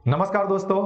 नमस्कार दोस्तों,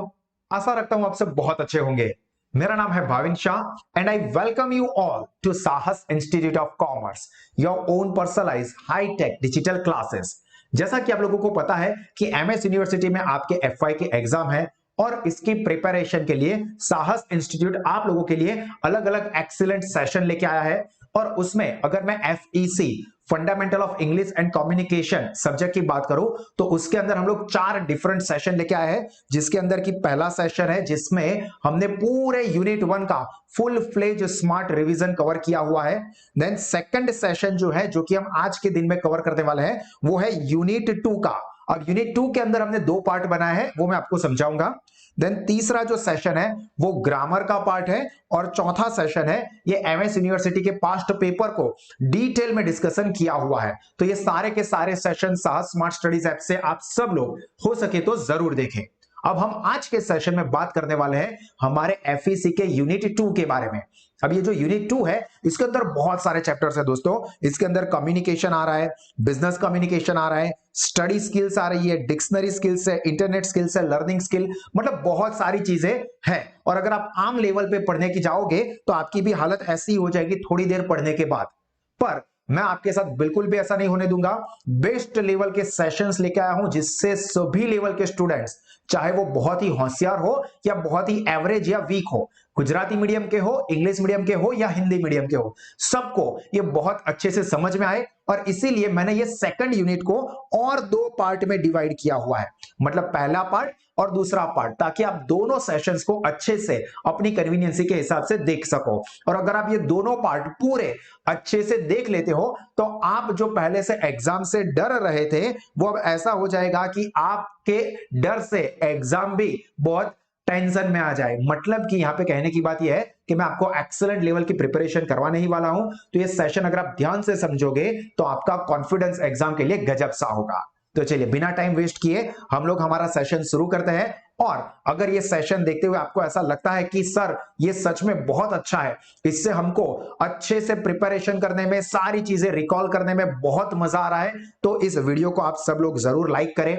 आशा रखता हूं आप सब बहुत अच्छे होंगे। मेरा नाम है Bhavin Shah and I welcome you all to Sahas institute of commerce, your own personalized high tech digital classes. जैसा कि आप लोगों को पता है कि एमएस यूनिवर्सिटी में आपके एफवाई के एग्जाम है और इसकी प्रिपरेशन के लिए साहस इंस्टीट्यूट आप लोगों के लिए अलग अलग एक्सीलेंट सेशन लेके आया है। और उसमें अगर मैं FEC fundamental of English and communication subject की बात करूं तो उसके अंदर हम लोग 4 डिफरेंट सेशन लेके आए हैं, जिसके अंदर की पहला सेशन है जिसमें हमने पूरे यूनिट 1 का full fledge smart revision cover किया हुआ है। देन सेकंड सेशन जो है, जो कि हम आज के दिन में कवर करने वाले हैं, वो है यूनिट 2 का। अब यूनिट 2 के अंदर हमने 2 पार्ट बनाए हैं, वो मैं आपको समझाऊंगा। देन तीसरा जो सेशन है वो ग्रामर का पार्ट है और चौथा सेशन है ये एमएस यूनिवर्सिटी के पास्ट पेपर को डिटेल में डिस्कशन किया हुआ है। तो ये सारे के सारे सेशन साहस स्मार्ट स्टडीज ऐप से आप सब लोग हो सके तो जरूर देखें। अब हम आज के सेशन में बात करने वाले हैं हमारे एफईसी के यूनिट 2 के बारे में। अब ये जो यूनिट 2 है इसके अंदर बहुत सारे चैप्टर्स है दोस्तों। इसके अंदर कम्युनिकेशन आ रहा है, बिजनेस कम्युनिकेशन आ रहा है, स्टडी स्किल्स आ रही है, डिक्शनरी स्किल्स है, इंटरनेट स्किल्स है, लर्निंग स्किल, मतलब बहुत सारी चीजें हैं। और अगर आप आम लेवल पे पढ़ने की जाओगे तो आपकी भी हालत ऐसी हो जाएगी थोड़ी देर पढ़ने के बाद। पर मैं आपके साथ बिल्कुल भी ऐसा नहीं होने दूंगा। बेस्ट लेवल के सेशंस लेके आया हूं जिससे सभी लेवल के स्टूडेंट्स, चाहे वो बहुत ही होशियार हो या बहुत ही एवरेज या वीक हो, गुजराती मीडियम के हो, इंग्लिश मीडियम के हो या हिंदी मीडियम के हो, सबको ये बहुत अच्छे से समझ में आए। और इसीलिए मैंने ये सेकंड यूनिट को और 2 पार्ट में डिवाइड किया हुआ है, मतलब पहला पार्ट और दूसरा पार्ट, ताकि आप दोनों सेशंस को अच्छे से अपनी कन्वीनियंसी के हिसाब से देख सको। और अगर आप ये दोनों पार्ट पूरे अच्छे से देख लेते हो तो आप जो पहले से एग्जाम से डर रहे थे वो अब ऐसा हो जाएगा कि आपके डर से एग्जाम भी बहुत टेंशन में आ जाए। मतलब कि यहां पे कहने की बात यह है कि मैं आपको एक्सीलेंट लेवल की प्रिपरेशन करवाने ही वाला हूं। तो ये सेशन अगर आप ध्यान से समझोगे तो आपका कॉन्फिडेंस एग्जाम के लिए गजब सा होगा। तो चलिए बिना टाइम वेस्ट किए हम लोग हमारा सेशन शुरू करते हैं। और अगर ये सेशन देखते हुए आपको ऐसा लगता है कि सर ये सच में बहुत अच्छा है, इससे हमको अच्छे से प्रिपरेशन करने में, सारी चीजें रिकॉल करने में बहुत मजा आ रहा है, तो इस वीडियो को आप सब लोग जरूर लाइक करें।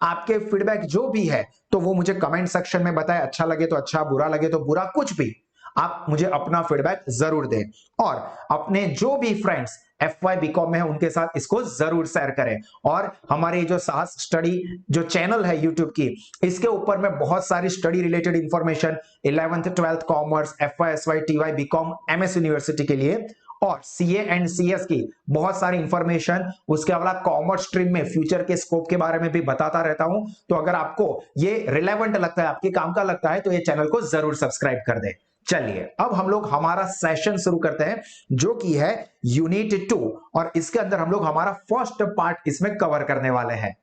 आपके फीडबैक जो भी है तो वो मुझे कमेंट सेक्शन में बताएं। अच्छा लगे तो अच्छा, बुरा लगे तो बुरा, कुछ भी आप मुझे अपना फीडबैक जरूर दें। और अपने जो भी फ्रेंड्स एफवाई बीकॉम में है उनके साथ इसको जरूर शेयर करें। और हमारे जो साहस स्टडी जो चैनल है यूट्यूब की, इसके ऊपर में बहुत सारी study related information 11th 12th commerce, FY SY TY BCom MS university के लिए और सीए एंड सीएस की बहुत सारी इंफॉर्मेशन, उसके अलावा कॉमर्स स्ट्रीम में फ्यूचर के स्कोप के बारे में भी बताता रहता हूं। तो अगर आपको ये रिलेवेंट लगता है, आपके काम का लगता है, तो ये चैनल को जरूर सब्सक्राइब कर दें। चलिए अब हम लोग हमारा सेशन शुरू करते हैं जो कि है यूनिट 2। और इसके अंदर हम लोग हमारा फर्स्ट पार्ट इसमें कवर करने वाले हैं।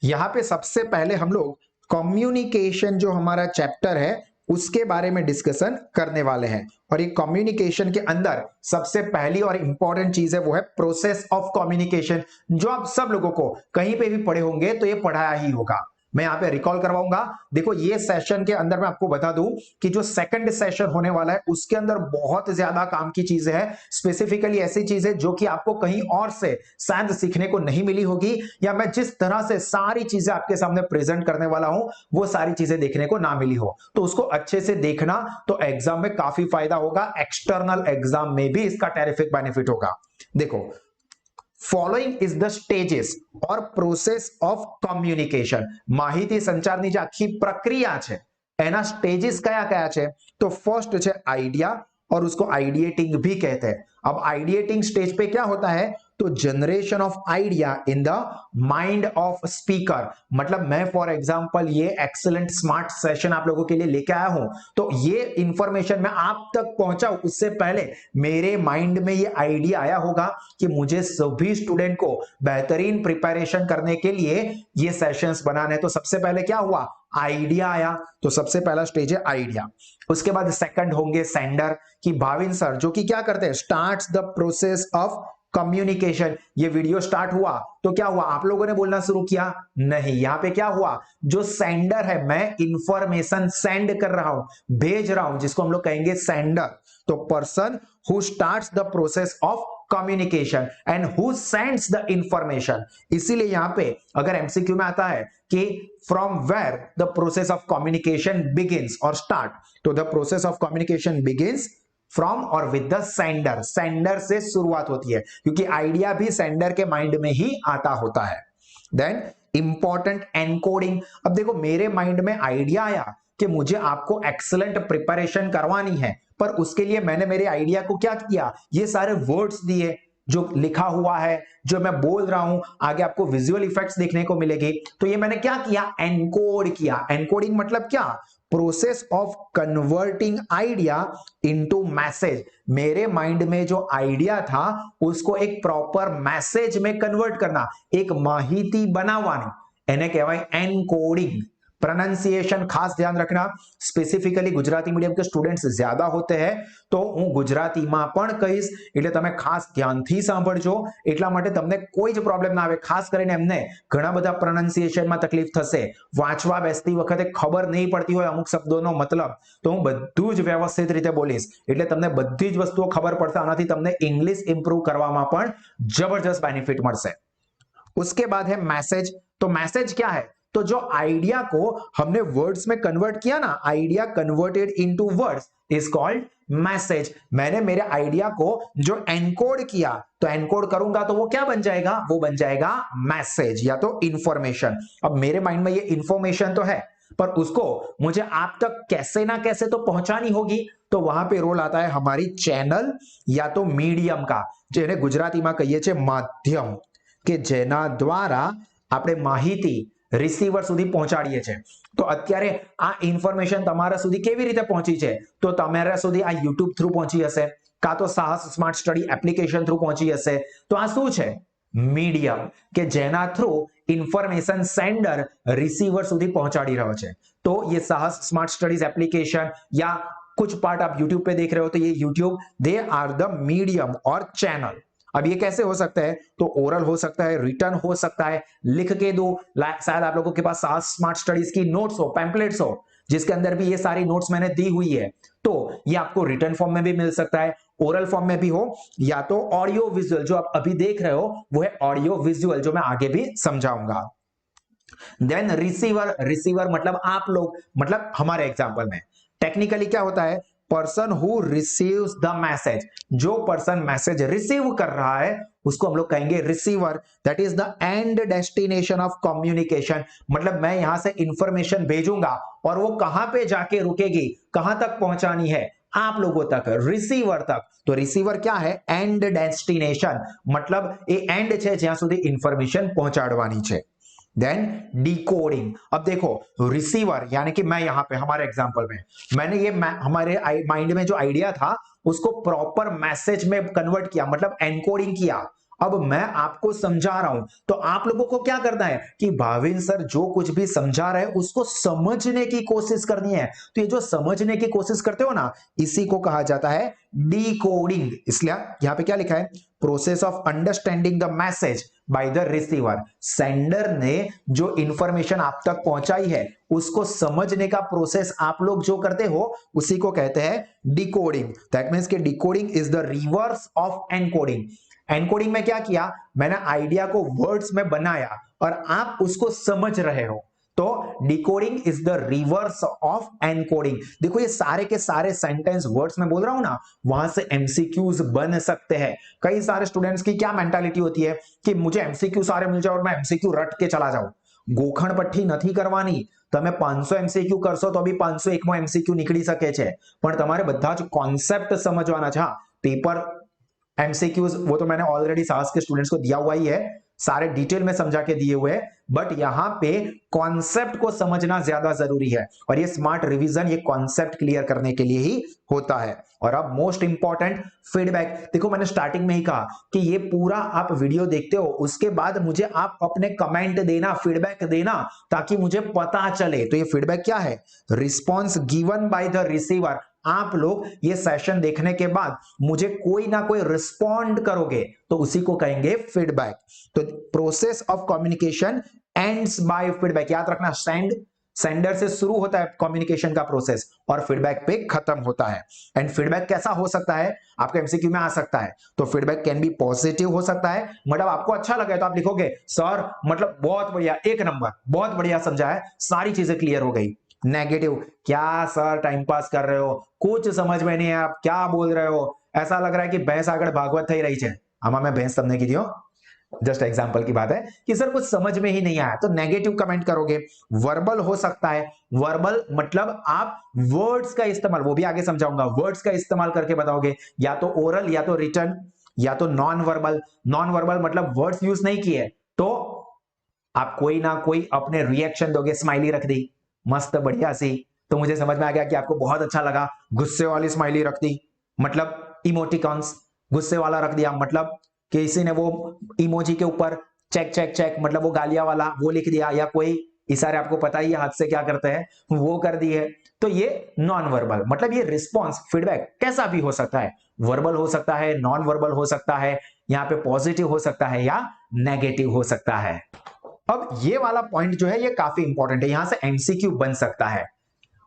यहां पे सबसे पहले हम लोग कम्युनिकेशन जो हमारा चैप्टर है उसके बारे में डिस्कशन करने वाले हैं। और ये कम्युनिकेशन के अंदर सबसे पहली और इंपॉर्टेंट चीज है वो है प्रोसेस ऑफ कम्युनिकेशन, जो आप सब लोगों को कहीं पे भी पढ़े होंगे तो ये पढ़ाया ही होगा। मैं यहां पे रिकॉल करवाऊंगा। देखो ये सेशन के अंदर मैं आपको बता दूं कि जो सेकंड सेशन होने वाला है उसके अंदर बहुत ज्यादा काम की चीजें हैं, स्पेसिफिकली ऐसी चीजें जो कि आपको कहीं और से शायद सीखने को नहीं मिली होगी, या मैं जिस तरह से सारी चीजें आपके सामने प्रेजेंट करने वाला हूं वो सारी चीजें देखने को ना मिली हो। तो उसको अच्छे से देखना, तो एग्जाम में काफी फायदा होगा, एक्सटर्नल एग्जाम में भी इसका टेरिफिक बेनिफिट होगा। देखो, following is the stages or process of communication. માહિતી સંચારની જે આખી પ્રક્રિયા છે એના સ્ટેજીસ કયા કયા છે? તો ફર્स्ट છે आइडिया, और उसको आइडिएटिंग भी कहते हैं। अब आइडिएटिंग स्टेज पे क्या होता है? तो generation of idea in the mind of speaker. मतलब मैं फॉर एग्जांपल ये एक्सीलेंट स्मार्ट सेशन आप लोगों के लिए लेके आया हूं, तो ये इंफॉर्मेशन मैं आप तक पहुंचाऊं उससे पहले मेरे माइंड में ये आइडिया आया होगा कि मुझे सभी स्टूडेंट को बेहतरीन प्रिपरेशन करने के लिए ये सेशंस बनाने। तो सबसे पहले क्या हुआ? आइडिया आया। तो सबसे पहला स्टेज है आइडिया। उसके बाद सेकंड होंगे सेंडर, कि भाविन सर जो कि क्या करते हैं, starts the process of communication. ये वीडियो स्टार्ट हुआ तो क्या हुआ? आप लोगों ने बोलना शुरू किया? नहीं, यहां पे क्या हुआ? जो सेंडर है, मैं इंफॉर्मेशन सेंड कर रहा हूं, भेज रहा हूं, जिसको हम लोग कहेंगे सेंडर। तो person who starts the process of communication and who sends the information. इसीलिए यहां पे अगर एमसीक्यू में आता है कि from where the process of communication begins और स्टार्ट, तो the process of communication begins from और विद द सेंडर, सेंडर से शुरुआत होती है क्योंकि आइडिया भी सेंडर के माइंड में ही आता होता है। Then important encoding. अब देखो मेरे माइंड में आइडिया आया कि मुझे आपको एक्सीलेंट प्रिपरेशन करवानी है, पर उसके लिए मैंने मेरे आइडिया को क्या किया, ये सारे वर्ड्स दिए जो लिखा हुआ है, जो मैं बोल रहा हूं, आगे आपको विजुअल इफेक्ट्स देखने को मिलेगी। तो ये मैंने क्या किया, एनकोड किया। एनकोडिंग मतलब क्या, process of converting idea into message. मेरे माइंड में जो आइडिया था उसको एक प्रॉपर मैसेज में कन्वर्ट करना, एक माहिती बनावानी, એને કહેવાય एनकोडिंग। प्रोनाउंसिएशन खास ध्यान रखना, स्पेसिफिकली गुजराती मीडियम के स्टूडेंट्स ज्यादा होते हैं तो હું ગુજરાતીમાં પણ કહીશ, એટલે તમે ખાસ ધ્યાનથી સાંભળજો, એટલા માટે તમને કોઈ જ પ્રોબ્લેમ ના આવે। ખાસ કરીને એમને ઘણા બધા પ્રોનાઉન્સિએશનમાં તકલીફ થશે, વાંચવા બેસતી વખતે ખબર નહીં પડતી હોય અમુક શબ્દોનો મતલબ, તો હું બધું જ વ્યવસ્થિત રીતે બોલીશ એટલે તમને બધી જ વસ્તુઓ ખબર પડશે। આનાથી તમને ઇંગ્લિશ ઇમ્પ્રૂવ કરવામાં પણ જબરજસ્ત બેનિફિટ મળશે। उसके बाद है मैसेज। तो मैसेज क्या है, तो जो आइडिया को हमने वर्ड्स में कन्वर्ट किया ना, idea converted into words is called message. मैंने मेरे आइडिया को जो एनकोड किया, तो एनकोड करूंगा तो वो क्या बन जाएगा, वो बन जाएगा मैसेज या तो इंफॉर्मेशन। अब मेरे माइंड में ये इंफॉर्मेशन तो है, पर उसको मुझे आप तक कैसे ना कैसे तो पहुंचानी होगी, तो वहां पे रोल आता है हमारी चैनल या तो मीडियम का, जेने गुजराती में कहिए छे माध्यम, કે જેના દ્વારા આપણે માહિતી રિસીવર સુધી પહોંચાડીએ છીએ। તો અત્યારે આ ઇન્ફોર્મેશન તમારા સુધી કેવી રીતે પહોંચી છે, તો તમારા સુધી આ YouTube થ્રુ પહોંચી હશે, કાં તો સાહસ સ્માર્ટ સ્ટડી એપ્લિકેશન થ્રુ પહોંચી હશે। તો આ શું છે, મીડિયમ, કે જેના થ્રુ ઇન્ફોર્મેશન સેન્ડર રિસીવર સુધી પહોંચાડી રહ્યો છે। તો ये साहस स्मार्ट स्टडीज एप्लीकेशन या कुछ पार्ट आप YouTube पे देख रहे हो, तो ये YouTube they are the medium और चैनल। अब ये कैसे हो सकता है, तो ओरल हो सकता है, रिटर्न हो सकता है, लिख के दो, शायद आप लोगों के पास साहस स्मार्ट स्टडीज की नोट्स हो, पैम्पलेट्स हो, जिसके अंदर भी ये सारी नोट्स मैंने दी हुई है, तो ये आपको रिटर्न फॉर्म में भी मिल सकता है, ओरल फॉर्म में भी हो, या तो ऑडियो विजुअल जो आप अभी देख रहे हो वो है ऑडियो विजुअल, जो मैं आगे भी समझाऊंगा। देन रिसीवर, रिसीवर मतलब आप लोग, मतलब हमारे एग्जाम्पल में टेक्निकली क्या होता है, person who receives the message, जो पर्सन मैसेज रिसीव कर रहा है उसको हम लोग कहेंगे receiver. That is the end destination of communication, मतलब मैं यहां से इंफॉर्मेशन भेजूंगा और वो कहां पे जाके रुकेगी, कहां तक पहुंचानी है, आप लोगों तक, रिसीवर तक। तो रिसीवर क्या है, एंड डेस्टिनेशन, मतलब ये एंड छे ज्यां सुधी इंफॉर्मेशन पहुंचाडवानी छे। Then decoding. अब देखो रिसीवर यानी कि मैं यहां पे हमारे एग्जांपल में मैंने ये हमारे माइंड में जो आइडिया था उसको प्रॉपर मैसेज में कन्वर्ट किया, मतलब एनकोडिंग किया। अब मैं आपको समझा रहा हूं, तो आप लोगों को क्या करना है कि भाविन सर जो कुछ भी समझा रहे हैं उसको समझने की कोशिश करनी है। तो ये जो समझने की कोशिश करते हो ना, इसी को कहा जाता है डिकोडिंग। इसलिए यहां पे क्या लिखा है, process of understanding the message by the receiver. Sender ने जो इंफॉर्मेशन आप तक पहुंचाई है उसको समझने का प्रोसेस आप लोग जो करते हो उसी को कहते हैं डिकोडिंग। दैट मींस कि decoding is the reverse of encoding. Encoding में क्या किया, मैंने आइडिया को वर्ड्स में बनाया और आप उसको समझ रहे हो, तो decoding is the reverse of encoding. देखो ये सारे के सारे सेंटेंस वर्ड्स में बोल रहा हूं ना, वहां से एमसीक्यूज बन सकते हैं। कई सारे स्टूडेंट्स की क्या मेंटालिटी होती है कि मुझे एमसीक्यू सारे मिल जाए और मैं एमसीक्यू रट के चला जाऊं। गोखण पट्टी नहीं करवानी, તમે 500 एमसीक्यू करशो तो भी 501 एमसीक्यू નીકળી શકે છે, પણ તમારે બધા જ કોન્સેપ્ટ સમજવાના છે। પેપર एमसीक्यूज वो तो मैंने ऑलरेडी साहस के स्टूडेंट्स को दिया हुआ ही है, सारे डिटेल में समझा के दिए हुए, बट यहां पे कॉन्सेप्ट को समझना ज्यादा जरूरी है और ये स्मार्ट रिवीजन ये कॉन्सेप्ट क्लियर करने के लिए ही होता है। और अब मोस्ट इंपॉर्टेंट फीडबैक। देखो मैंने स्टार्टिंग में ही कहा कि ये पूरा आप वीडियो देखते हो, उसके बाद मुझे आप अपने कमेंट देना, फीडबैक देना, ताकि मुझे पता चले। तो ये फीडबैक क्या है, response given by the receiver. आप लोग ये सेशन देखने के बाद मुझे कोई ना कोई रिस्पॉन्ड करोगे तो उसी को कहेंगे फीडबैक। तो process of communication ends by feedback. याद रखना, सेंडर से शुरू होता है कम्युनिकेशन का प्रोसेस और फीडबैक पे खत्म होता है। एंड फीडबैक कैसा हो सकता है, आपका एमसीक्यू में आ सकता है। तो फीडबैक कैन बी पॉजिटिव हो सकता है, मतलब आपको अच्छा लगे तो आप लिखोगे सर मतलब बहुत बढ़िया, एक नंबर, बहुत बढ़िया समझा है, सारी चीजें क्लियर हो गई। नेगेटिव, क्या सर टाइम पास कर रहे हो, कुछ समझ में नहीं है, आप क्या बोल रहे हो, ऐसा लग रहा है कि भैंस आगे भागवत થઈ રહી છે। आमा मैं भैंस તમને કીધી हो, जस्ट एग्जांपल की बात है कि सर कुछ समझ में ही नहीं आया, तो नेगेटिव कमेंट करोगे। वर्बल हो सकता है, वर्बल मतलब आप वर्ड्स का इस्तेमाल, वो भी आगे समझाऊंगा, वर्ड्स का इस्तेमाल करके बताओगे, या तो ओरल या तो रिटन या तो नॉन वर्बल। नॉन वर्बल मतलब वर्ड्स यूज नहीं किए तो आप कोई ना कोई अपने रिएक्शन दोगे, स्माइली रख दी मस्त बढ़िया सी, तो मुझे समझ में आ गया कि आपको बहुत अच्छा लगा। गुस्से वाली स्माइली रख दी, मतलब इमोटिकॉन्स, गुस्से वाला रख दिया मतलब किसी ने वो इमोजी के ऊपर चेक चेक चेक मतलब वो गालियां वाला वो लिख दिया, या कोई इशारे आपको पता ही है हाथ से क्या करते हैं वो कर दिए। तो ये नॉन वर्बल, मतलब ये रिस्पॉन्स फीडबैक कैसा भी हो सकता है, वर्बल हो सकता है, नॉन वर्बल हो सकता है, यहाँ पे पॉजिटिव हो सकता है या नेगेटिव हो सकता है। अब ये वाला पॉइंट जो है ये काफी इंपॉर्टेंट है, यहां से एमसीक्यू बन सकता है।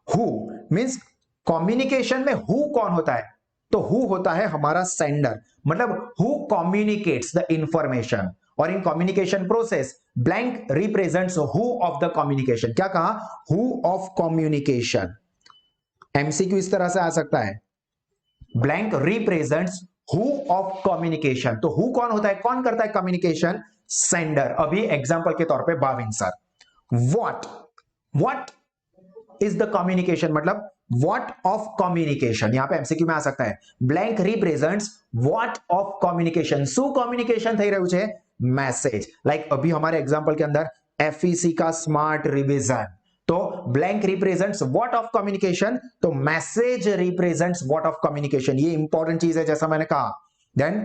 हु मींस कम्युनिकेशन में हु कौन होता है, तो हु होता है हमारा सेंडर, मतलब हु कम्युनिकेट्स द इंफॉर्मेशन, और in communication process blank represents who of the communication. क्या कहा, हु ऑफ कम्युनिकेशन। एमसीक्यू इस तरह से आ सकता है, blank represents who of communication. तो हु कौन होता है, कौन करता है कम्युनिकेशन, सेंडर। अभी एग्जांपल के तौर पे Bhavin sir, what is the communication, मतलब व्हाट ऑफ कम्युनिकेशन, यहां पे एमसीक्यू में आ सकता है। Blank represents what of communication, shoe communication થઈ રહ્યું છે, मैसेज। लाइक अभी हमारे एग्जांपल के अंदर एफईसी का स्मार्ट रिवीजन, तो blank represents what of communication, तो message represents what of communication, ये इंपॉर्टेंट चीज है जैसा मैंने कहा। Then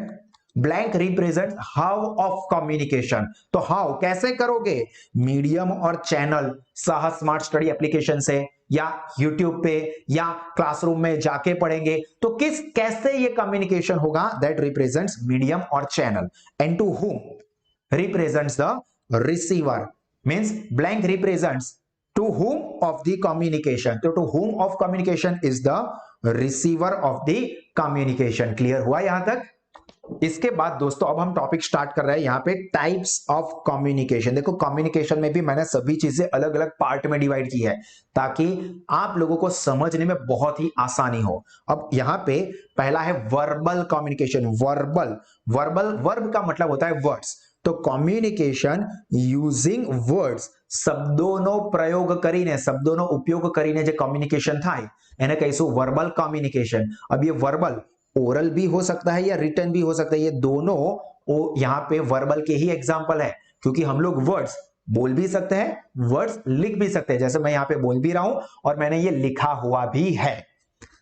blank represent how of communication, तो हाउ कैसे करोगे, मीडियम और चैनल, साहस स्मार्ट स्टडी एप्लीकेशन से या यूट्यूब पे या क्लासरूम में जाके पढ़ेंगे, तो किस कैसे ये कम्युनिकेशन होगा, दैट रिप्रेजेंट्स मीडियम और channel. And to whom represents the receiver, means blank represents to whom of the communication, तो to whom of communication is the receiver of the communication. Clear हुआ यहां तक। इसके बाद दोस्तों अब हम टॉपिक स्टार्ट कर रहे हैं यहाँ पे टाइप्स ऑफ कम्युनिकेशन। देखो कम्युनिकेशन में भी मैंने सभी चीजें अलग अलग पार्ट में डिवाइड की है ताकि आप लोगों को समझने में बहुत ही आसानी हो। अब यहाँ पे पहला है verbal communication. Verbal, verbal verb का मतलब होता है वर्ड्स, तो कम्युनिकेशन यूजिंग वर्ड्स, शब्दों प्रयोग કરીને, शब्दों उपयोग કરીને जो कम्युनिकेशन થાય એને કહીશું वर्बल कम्युनिकेशन। अब ये वर्बल ओरल भी हो सकता है या रिटर्न भी हो सकता है, ये दोनों यहाँ पे वर्बल के ही एग्जांपल है, क्योंकि हम लोग वर्ड्स बोल भी सकते हैं, वर्ड्स लिख भी सकते हैं, जैसे मैं यहाँ पे बोल भी रहा हूं और मैंने ये लिखा हुआ भी है।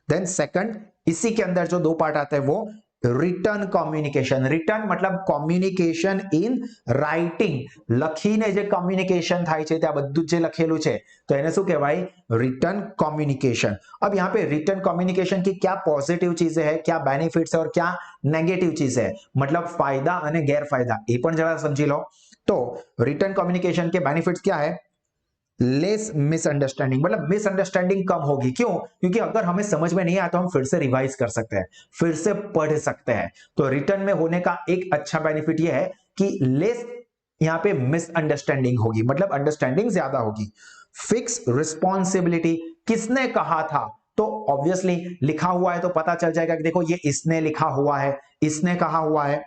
देन सेकंड, इसी के अंदर जो दो पार्ट आते हैं वो रिटर्न कम्युनिकेशन। रिटर्न मतलब कम्युनिकेशन इन राइटिंग, લખીને જે કમ્યુનિકેશન થાય છે ત્યાં બધું જે લખેલું છે તો એને શું કહેવાય, रिटर्न कम्युनिकेशन। अब यहाँ पे रिटर्न कम्युनिकेशन की क्या पॉजिटिव चीजें हैं, क्या बेनिफिट्स है और क्या नेगेटिव चीज है, मतलब फायदा અને ગેરફાયદા એ પણ જરા સમજી લો। तो रिटर्न कम्युनिकेशन के बेनिफिट्स क्या है, लेस मिसअंडरस्टैंडिंग, मतलब मिसअंडरस्टैंडिंग कम होगी। क्यों, क्योंकि अगर हमें समझ में नहीं आया तो हम फिर से रिवाइज कर सकते हैं, फिर से पढ़ सकते हैं। तो रिटर्न में होने का एक अच्छा बेनिफिट यह है कि लेस यहां पे मिसअंडरस्टैंडिंग होगी, मतलब अंडरस्टैंडिंग ज्यादा होगी। फिक्स रिस्पॉन्सिबिलिटी, किसने कहा था, तो ऑब्वियसली लिखा हुआ है तो पता चल जाएगा कि देखो ये इसने लिखा हुआ है, इसने कहा हुआ है।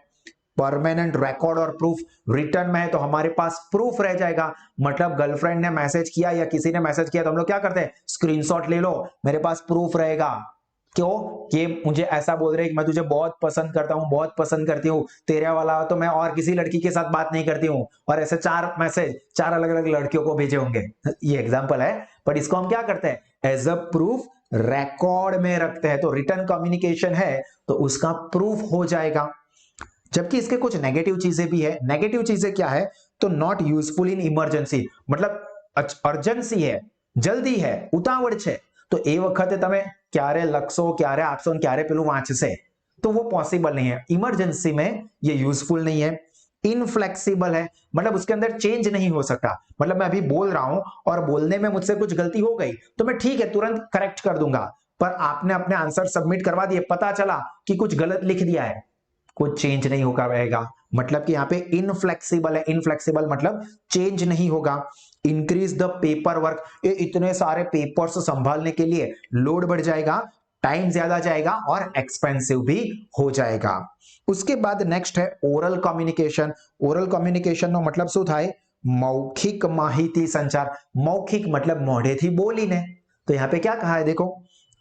परमानेंट रिकॉर्ड और प्रूफ, रिटर्न में है तो हमारे पास प्रूफ रह जाएगा, मतलब गर्लफ्रेंड ने मैसेज किया या किसी ने मैसेज किया तो हम लोग क्या करते हैं, स्क्रीनशॉट ले लो, मेरे पास प्रूफ रहेगा। क्यों, कि मुझे ऐसा बोल रहे हैं कि मैं तुझे बहुत पसंद करता हूं, बहुत पसंद करती हूं, तेरे वाला तो मैं और किसी लड़की के साथ बात नहीं करती हूं, और ऐसे 4 मैसेज 4 अलग अलग लड़कियों को भेजे होंगे। ये एग्जांपल है, पर इसको हम क्या करते हैं, एज अ प्रूफ रिकॉर्ड में रखते हैं। तो रिटर्न कम्युनिकेशन है तो उसका प्रूफ हो जाएगा। जबकि इसके कुछ नेगेटिव चीजें भी है। नेगेटिव चीजें क्या है, तो नॉट यूजफुल इन इमरजेंसी, मतलब अर्जेंसी है, जल्दी है, उतावળ છે तो એ વખતે તમે ક્યારે લખશો, ક્યારે આપશો, ક્યારે પેલું વાંચશે, तो वो पॉसिबल नहीं है। इमरजेंसी में ये यूजफुल नहीं है। इनफ्लेक्सिबल है मतलब उसके अंदर चेंज नहीं हो सकता। मतलब मैं अभी बोल रहा हूं और बोलने में मुझसे कुछ गलती हो गई तो मैं ठीक है तुरंत करेक्ट कर दूंगा, पर आपने अपने आंसर सबमिट करवा दिए, पता चला कि कुछ गलत लिख दिया है, कुछ चेंज नहीं होगा रहेगा। मतलब कि यहाँ पे इनफ्लेक्सिबल है, इनफ्लेक्सिबल मतलब चेंज नहीं होगा। इंक्रीज द पेपर वर्क, ये इतने सारे पेपर्स संभालने के लिए लोड बढ़ जाएगा, टाइम ज्यादा जाएगा और एक्सपेंसिव भी हो जाएगा। उसके बाद नेक्स्ट है ओरल कम्युनिकेशन। ओरल कम्युनिकेशन નો मतलब શું થાય? मौखिक माहिती संचार। मौखिक मतलब मोढ़ेથી बोलीने। तो यहाँ पे क्या कहा है देखो,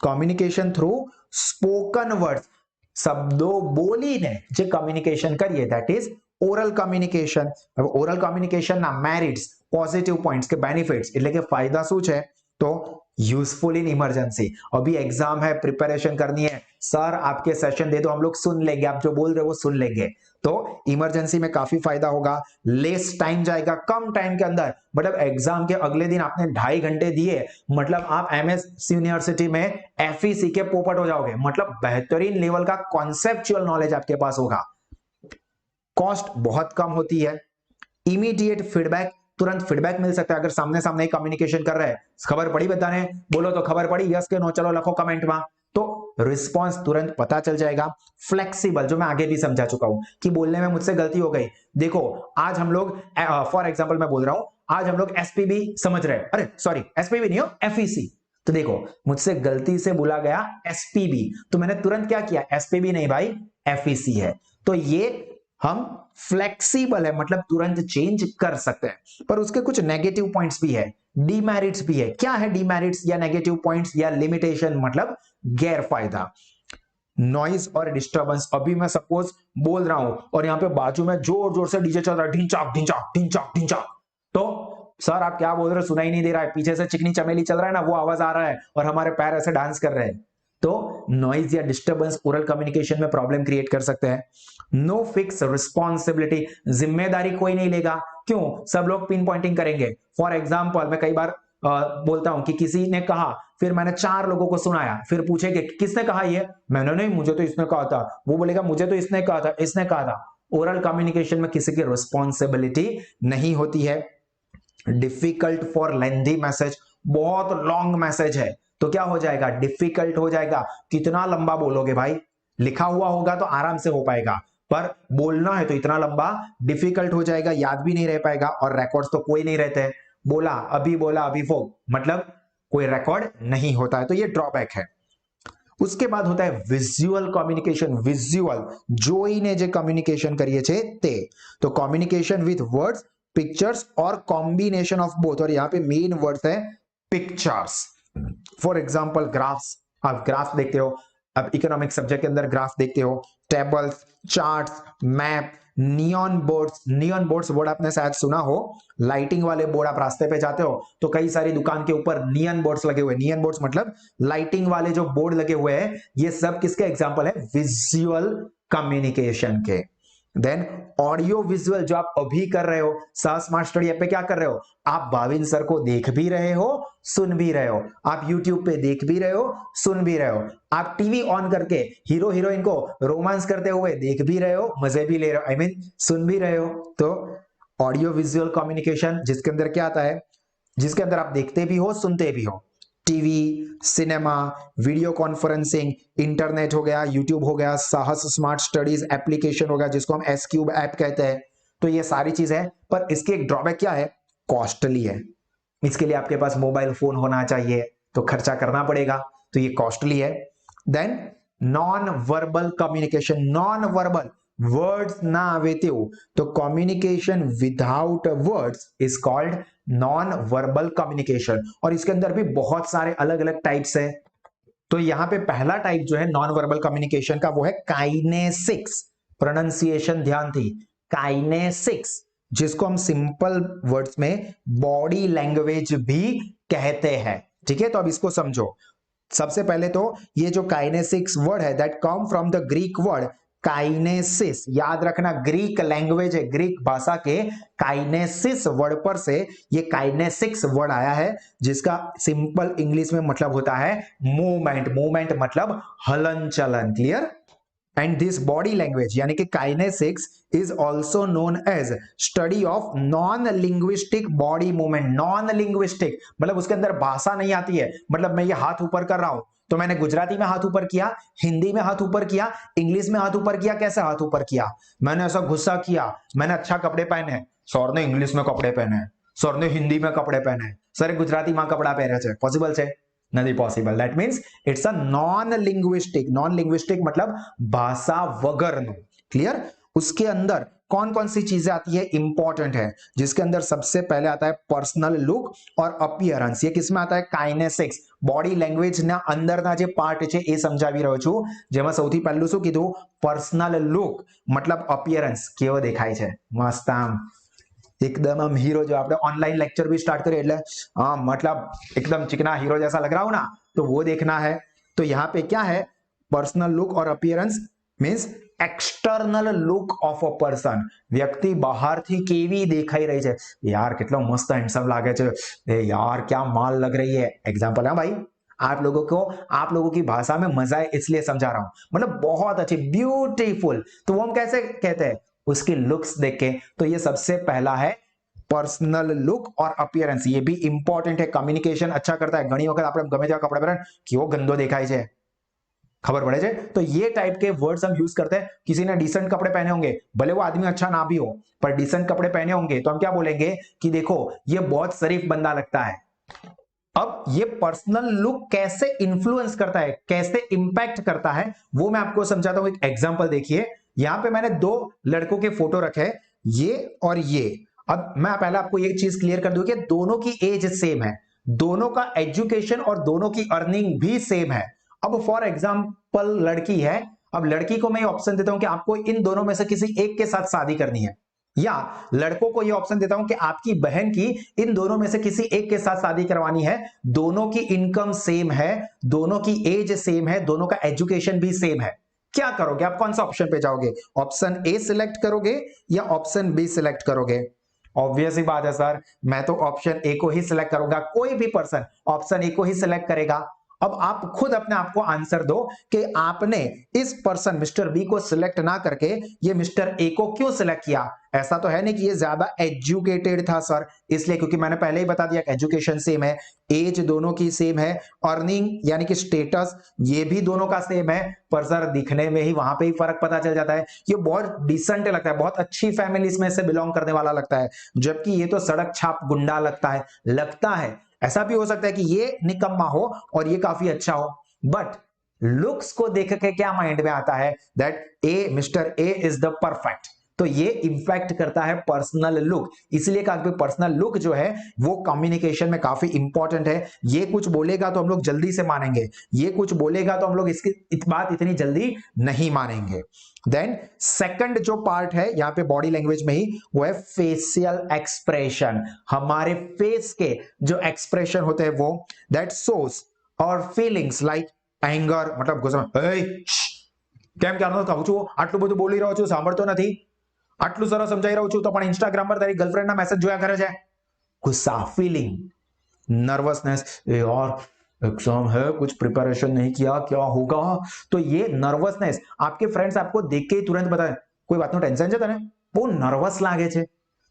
कम्युनिकेशन थ्रू स्पोकन वर्ड्स, શબ્દો બોલીને જે કમ્યુનિકેશન કરીએ that is ઓરલ કમ્યુનિકેશન। હવે ઓરલ કમ્યુનિકેશનના મેરિટ્સ, પોઝિટિવ પોઈન્ટ્સ કે બેનિફિટ્સ એટલે કે ફાયદા શું છે? तो यूजफुल इन इमरजेंसी। अभी एग्जाम है, प्रिपरेशन करनी है, सर आपके सेशन दे दो, हम लोग सुन लेंगे, आप जो बोल रहे हो वो सुन लेंगे, तो इमरजेंसी में काफी फायदा होगा। लेस टाइम जाएगा, कम टाइम के अंदर, मतलब एग्जाम के अगले दिन आपने 2.5 घंटे दिए, मतलब आप एमएस यूनिवर्सिटी में एफईसी के पोपट हो जाओगे, मतलब बेहतरीन लेवल का कॉन्सेप्चुअल नॉलेज आपके पास होगा। कॉस्ट बहुत कम होती है। इमीडिएट फीडबैक, तुरंत फीडबैक मिल सकता है अगर सामने सामने कम्युनिकेशन कर रहे हैं। खबर पड़ी बताने, बोलो तो खबर पड़ी, यस के नो, चलो लिखो कमेंट में, तो रिस्पांस तुरंत पता चल जाएगा। फ्लेक्सिबल, जो मैं आगे भी समझा चुका हूं कि बोलने में मुझसे गलती हो गई, देखो आज हम लोग फॉर एग्जांपल मैं बोल रहा हूं, आज हम लोग एसपीबी समझ रहे हैं, अरे सॉरी एसपीबी नहीं हो एफईसी, तो देखो मुझसे गलती से बोला गया एसपीबी, तो मैंने तुरंत क्या किया, एसपीबी नहीं भाई एफईसी है। तो ये हम फ्लेक्सिबल है मतलब तुरंत चेंज कर सकते हैं। पर उसके कुछ नेगेटिव पॉइंट्स भी है, डीमेरिट्स भी है। क्या है डीमेरिट्स या नेगेटिव पॉइंट्स या लिमिटेशन, मतलब गैर फायदा? नॉइज और डिस्टर्बेंस। अभी मैं सपोज बोल रहा हूं और यहाँ पे बाजू में जोर जोर से डीजे चल रहा है, ढिंचाक ढिंचाक ढिंचाक ढिंचाक, तो सर आप क्या बोल रहे हो, सुनाई नहीं दे रहा है, पीछे से चिकनी चमेली चल रहा है ना, वो आवाज आ रहा है और हमारे पैर ऐसे डांस कर रहे हैं, तो नॉइज या डिस्टर्बेंस ओरल कम्युनिकेशन में प्रॉब्लम क्रिएट कर सकते हैं। नो फिक्स रिस्पॉन्सिबिलिटी, जिम्मेदारी कोई नहीं लेगा, क्यों? सब लोग पिन पॉइंटिंग करेंगे। फॉर एग्जाम्पल मैं कई बार बोलता हूं कि किसी ने कहा, फिर मैंने 4 लोगों को सुनाया, फिर पूछेंगे किसने कहा ये, मैंने नहीं, मुझे तो इसने कहा था, वो बोलेगा मुझे तो इसने कहा था, इसने कहा था। ओरल कम्युनिकेशन में किसी की रिस्पॉन्सिबिलिटी नहीं होती है। डिफिकल्ट फॉर लेंथी मैसेज, बहुत लॉन्ग मैसेज है तो क्या हो जाएगा, डिफिकल्ट हो जाएगा। कितना लंबा बोलोगे भाई, लिखा हुआ होगा तो आराम से हो पाएगा, पर बोलना है तो इतना लंबा, डिफिकल्ट हो जाएगा, याद भी नहीं रह पाएगा, और रिकॉर्ड्स तो कोई नहीं रहते हैं, बोला अभी वो मतलब कोई रिकॉर्ड नहीं होता है, तो ये ड्रॉबैक है। उसके बाद होता है विजुअल कम्युनिकेशन। विजुअल જોઈને જે કમ્યુનિકેશન કરીએ છે તે, तो कम्युनिकेशन विथ वर्ड्स, पिक्चर्स और कॉम्बिनेशन ऑफ बोथ, और यहाँ पे मेन वर्ड्स है पिक्चर्स। फॉर एग्जांपल ग्राफ्स, आप ग्राफ देखते हो, अब इकोनॉमिक सब्जेक्ट के अंदर ग्राफ देखते हो, tables, charts, map, neon boards. Neon boards word आपने शायद सुना हो, लाइटिंग वाले बोर्ड, आप रास्ते पे जाते हो तो कई सारी दुकान के ऊपर नियॉन बोर्ड्स लगे हुए हैं। नियॉन बोर्ड्स मतलब लाइटिंग वाले जो बोर्ड लगे हुए हैं, ये सब किसके एग्जांपल है, विजुअल कम्युनिकेशन के। देन ऑडियो विजुअल, जो आप अभी कर रहे हो साह स्मार्ट स्टडी ऐप पे, क्या कर रहे हो आप, भाविन सर को देख भी रहे हो, सुन भी रहे हो, आप यूट्यूब पे देख भी रहे हो, सुन भी रहे हो, आप टीवी ऑन करके हीरो हीरोइन को रोमांस करते हुए देख भी रहे हो, मजे भी ले रहे हो, आई मीन सुन भी रहे हो। तो ऑडियो विजुअल कम्युनिकेशन जिसके अंदर क्या आता है, जिसके अंदर आप देखते भी हो सुनते भी हो, TV, cinema, video conferencing, internet हो गया, यूट्यूब हो गया, साहस स्मार्ट स्टडीज एप्लीकेशन हो गया जिसको हम एस क्यूब ऐप कहते हैं, तो ये सारी चीज है। पर इसकी एक ड्रॉबैक क्या है, कॉस्टली है। इसके लिए आपके पास मोबाइल फोन होना चाहिए, तो खर्चा करना पड़ेगा, तो ये कॉस्टली है। Then non verbal communication, non verbal words ना आवे तेवुं, तो communication without words is called non verbal communication, और इसके अंदर भी बहुत सारे अलग अलग टाइप्स है। तो यहां पे पहला टाइप जो है नॉन वर्बल कम्युनिकेशन का, वो है काइनेसिक्स। प्रोनाउंसिएशन ध्यान थी, काइनेसिक्स, जिसको हम सिंपल वर्ड्स में बॉडी लैंग्वेज भी कहते हैं। ठीक है, तो अब इसको समझो। सबसे पहले तो ये जो काइनेसिक्स वर्ड है, that come from the Greek word kinesis. याद रखना, ग्रीक लैंग्वेज है, ग्रीक भाषा के काइनेसिस वर्ड पर से ये काइनेसिक्स वर्ड आया है, जिसका सिंपल इंग्लिश में मतलब होता है मूवमेंट। मूवमेंट मतलब हलन चलन। Clear? And this body language यानी कि kinesics is also known as study of non linguistic body movement. Non linguistic मतलब उसके अंदर भाषा नहीं आती है, मतलब मैं ये हाथ ऊपर कर रहा हूं तो मैंने गुजराती में हाथ ऊपर किया, हिंदी में हाथ ऊपर किया, इंग्लिश में हाथ ऊपर किया। कैसे हाथ ऊपर किया? मैंने ऐसा गुस्सा किया, मैंने अच्छा कपड़े पहने, सर ने इंग्लिश में कपड़े पहने, सर ने हिंदी में कपड़े पहने, सर गुजराती में कपड़ा पहने छे, पॉसिबल छे? नहीं possible. That means it's a non linguistic. Non linguistic मतलब भाषा वगरनु। क्लियर? उसके अंदर कौन कौन सी चीजें आती है इंपॉर्टेंट है, जिसके अंदर सबसे पहले आता है पर्सनल लुक और अपीयरेंस। ये किसमें आता है? काइनेसिक्स। बॉडी लैंग्वेज ना अंदરના જે પાર્ટ છે એ સમજાવી રહ્યો છું, જેમાં સૌથી પહેલું શું કીધું? પર્સનલ લુક मतलब अपीयरेंस, કેવો દેખાય છે, મસ્ત આમ एकदम हम हीरो। जो आपने ऑनलाइन लेक्चर भी स्टार्ट करे, हाँ मतलब एकदम चिकना हीरो जैसा लग रहा हूं ना, तो वो देखना है। तो यहाँ पे क्या है? पर्सनल लुक और appearance means external look of a person. व्यक्ति बाहर थी केवी देखाई रही है, यार कितना मस्त हैंडसम लागे छे, ए यार क्या माल लग रही है। एग्जांपल है भाई, आप लोगों की भाषा में मजा है इसलिए समझा रहा हूं, मतलब बहुत अच्छी, ब्यूटीफुल। तो वो हम कैसे कहते हैं? उसकी लुक्स देख के। तो ये सबसे पहला है पर्सनल लुक और अपीयरेंस। ये भी इंपॉर्टेंट है, कम्युनिकेशन अच्छा करता है। घणी वखत આપણે ગમે તેવા કપડા પહેરે કેવો ગંદો દેખાય છે, खबर पड़े छे। तो ये टाइप के वर्ड्स हम यूज करते हैं। किसी ने डिसेंट कपड़े पहने होंगे, भले वो आदमी अच्छा ना भी हो, पर डिसेंट कपड़े पहने होंगे तो हम क्या बोलेंगे कि देखो ये बहुत शरीफ बंदा लगता है। अब ये पर्सनल लुक कैसे इन्फ्लुएंस करता है, कैसे इंपैक्ट करता है, वो मैं आपको समझाता हूं। एक एग्जांपल देखिए, यहां पे मैंने दो लड़कों के फोटो रखे, ये और ये। अब मैं पहले आपको एक चीज क्लियर कर दूं कि दोनों की एज सेम है, दोनों का एजुकेशन और दोनों की अर्निंग भी सेम है। अब फॉर एग्जांपल लड़की है, अब लड़की को मैं ऑप्शन देता हूं कि आपको इन दोनों में से किसी एक के साथ शादी करनी है, या लड़कों को यह ऑप्शन देता हूं कि आपकी बहन की इन दोनों में से किसी एक के साथ शादी करवानी है। दोनों की इनकम सेम है, दोनों की एज सेम है, दोनों का एजुकेशन भी सेम है। क्या करोगे आप? कौन सा ऑप्शन पे जाओगे? ऑप्शन ए सिलेक्ट करोगे या ऑप्शन बी सिलेक्ट करोगे? ऑब्वियस ही बात है सर, मैं तो ऑप्शन ए को ही सिलेक्ट करूंगा। कोई भी पर्सन ऑप्शन ए को ही सिलेक्ट करेगा। अब आप खुद अपने आप को आंसर दो कि आपने इस पर्सन मिस्टर बी को सिलेक्ट ना करके ये मिस्टर ए को क्यों सिलेक्ट किया। ऐसा तो है नहीं कि ये ज्यादा एजुकेटेड था सर, इसलिए, क्योंकि मैंने पहले ही बता दिया कि एजुकेशन सेम है, एज दोनों की सेम है, अर्निंग यानी कि स्टेटस ये भी दोनों का सेम है, पर सर दिखने में ही वहां पे ही फर्क पता चल जाता है। ये बहुत डिसेंट लगता है, बहुत अच्छी फैमिली में से बिलोंग करने वाला लगता है, जबकि ये तो सड़क छाप गुंडा लगता है। ऐसा भी हो सकता है कि ये निकम्मा हो और ये काफी अच्छा हो, बट लुक्स को देख के क्या माइंड में आता है? That A mister A is the perfect. तो ये इंपैक्ट करता है पर्सनल लुक, इसलिए कहा कि पर्सनल लुक जो है वो कम्युनिकेशन में काफी इंपॉर्टेंट है। ये कुछ बोलेगा तो हम लोग जल्दी से मानेंगे, ये कुछ बोलेगा तो हम लोग इसकी बात इतनी जल्दी नहीं मानेंगे। देन सेकंड जो पार्ट है यहाँ पे बॉडी लैंग्वेज में ही, वो है फेशियल एक्सप्रेशन। हमारे फेस के जो एक्सप्रेशन होते हैं वो दैट शोज और फीलिंग्स लाइक एंगर, मतलब गुस्सा, કેમ ક્યારનો કહું છું આટલું બધું બોલી રહ્યો છું સાંભળતો નથી, આટલું સરસ સમજાઈ રહ્યો છું તો પણ ઇન્સ્ટાગ્રામ પર તારી ગર્લફ્રેન્ડના મેસેજ જોયા કરે છે। गुस्सा, फीलिंग, नर्वसनेस, यार एग्जाम है कुछ प्रिपरेशन नहीं किया क्या होगा। तो ये नर्वसनेस आपके फ्रेंड्स आपको देख के ही तुरंत बताए कोई बात नो टेंशन है तने, वो नर्वस लागे छे।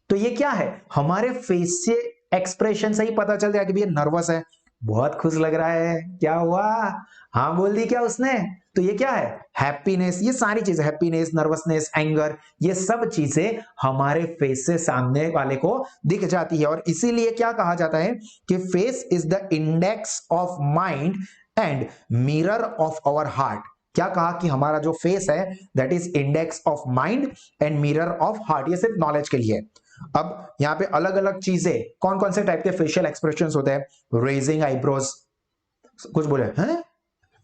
तो ये क्या है? हमारे फेस से एक्सप्रेशन से ही पता चल जाए कि ये नर्वस है, बहुत खुश लग रहा है, क्या हुआ, हाँ बोल दी क्या उसने। तो ये क्या है? हैप्पीनेस। ये सारी चीजें, हैप्पीनेस, नर्वसनेस, एंगर, ये सब चीजें हमारे फेस से सामने वाले को दिख जाती है। और इसीलिए क्या कहा जाता है कि face is the index of mind and mirror of our heart. क्या कहा कि हमारा जो फेस है that is index of mind and mirror of heart. ये सिर्फ नॉलेज के लिए। अब यहां पे अलग अलग चीजें, कौन कौन से टाइप के फेशियल एक्सप्रेशंस होते हैं? रेजिंग आईब्रोज, कुछ बोले हैं,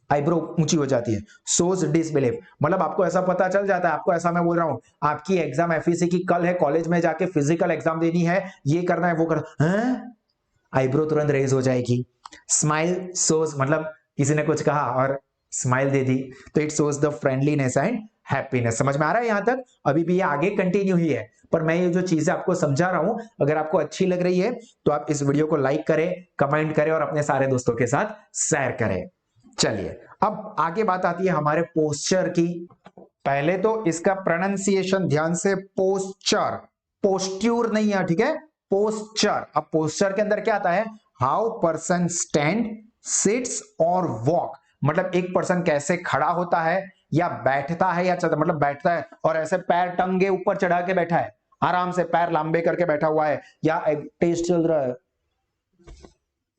आईब्रो ऊंची हो जाती है। सोज डिसबिलीफ, मतलब आपको ऐसा पता चल जाता है, आपको ऐसा मैं बोल रहा हूं आपकी एग्जाम एफईसी की कल है, कॉलेज में जाके फिजिकल एग्जाम देनी है, ये करना है वो करना है, आईब्रो तुरंत रेज हो जाएगी। स्माइल सोज, मतलब किसी ने कुछ कहा और स्माइल दे दी, तो it shows the friendliness and happiness. समझ में आ रहा है यहां तक? अभी भी ये आगे कंटिन्यू ही है, पर मैं ये जो चीजें आपको समझा रहा हूं, अगर आपको अच्छी लग रही है तो आप इस वीडियो को लाइक करें, कमेंट करें और अपने सारे दोस्तों के साथ शेयर करें। चलिए अब आगे बात आती है हमारे पोस्चर की। पहले तो इसका प्रोनाउंसिएशन ध्यान से, पोस्चर, पोस्ट्यूर नहीं है, ठीक है, पोस्चर। अब पोस्चर के अंदर क्या आता है, हाउ पर्सन स्टैंड, सिट्स और वॉक, मतलब एक पर्सन कैसे खड़ा होता है या बैठता है या चलता, मतलब बैठता है और ऐसे पैर टंगे ऊपर चढ़ा के बैठा है, आराम से पैर लंबे करके बैठा हुआ है, या टेस्ट चल रहा है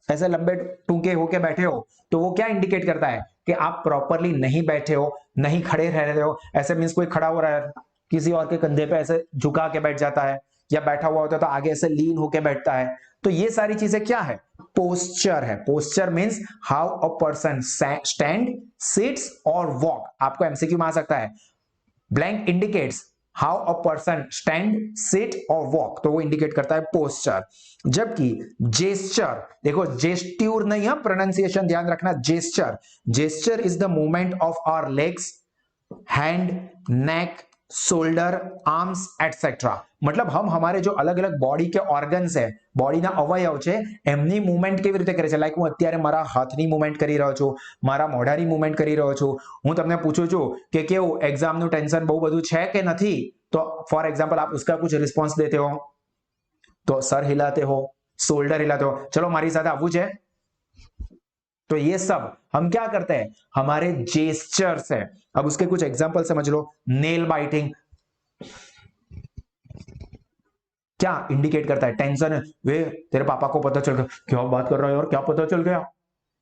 ऐसे लंबे टूके होके बैठे हो, तो वो क्या इंडिकेट करता है कि आप प्रॉपरली नहीं बैठे हो, नहीं खड़े रह रहे हो। ऐसे मींस कोई खड़ा हो रहा है, किसी और के कंधे पे ऐसे झुका के बैठ जाता है, या बैठा हुआ होता है तो आगे ऐसे लीन होके बैठता है। तो ये सारी चीजें क्या है, पोस्चर है। Posture means how a person stand, sits और वॉक। आपको एमसीक्यू में आ सकता है, blank indicates how a person stand, sit और वॉक, तो वो इंडिकेट करता है पोस्चर। जबकि जेस्चर, देखो जेस्ट्यूर नहीं है, प्रोनाउंसिएशन ध्यान रखना, gesture, gesture is the movement of our legs, hand, neck, shoulder, arms etcetera. मतलब हम हमारे जो अलग अलग બોડી के ઓર્ગન્સ છે, બોડીના અવયવ છે, એમની મૂવમેન્ટ કેવી રીતે કરે છે। લાઈક હું અત્યારે મારા હાથની મૂવમેન્ટ કરી રહ્યો છું, મારા મોઢાની મૂવમેન્ટ કરી રહ્યો છું। હું તમને પૂછું છું કે કેવું એક્ઝામનું ટેન્શન બહુ બધું છે કે નથી, તો ફોર એક્ઝામ્પલ आप उसका कुछ रिस्पॉन्स देते हो, तो सर हिलाते हो, शोल्डर हिलाते हो, चलो મારી સાથે આવવું છે। तो ये सब हम क्या करते हैं, हमारे जेस्चर्स है। अब उसके कुछ एग्जांपल समझ लो, नेल बाइटिंग क्या इंडिकेट करता है, टेंशन है, वे तेरे पापा को पता चल गया, क्या बात कर रहा है और क्या पता चल गया,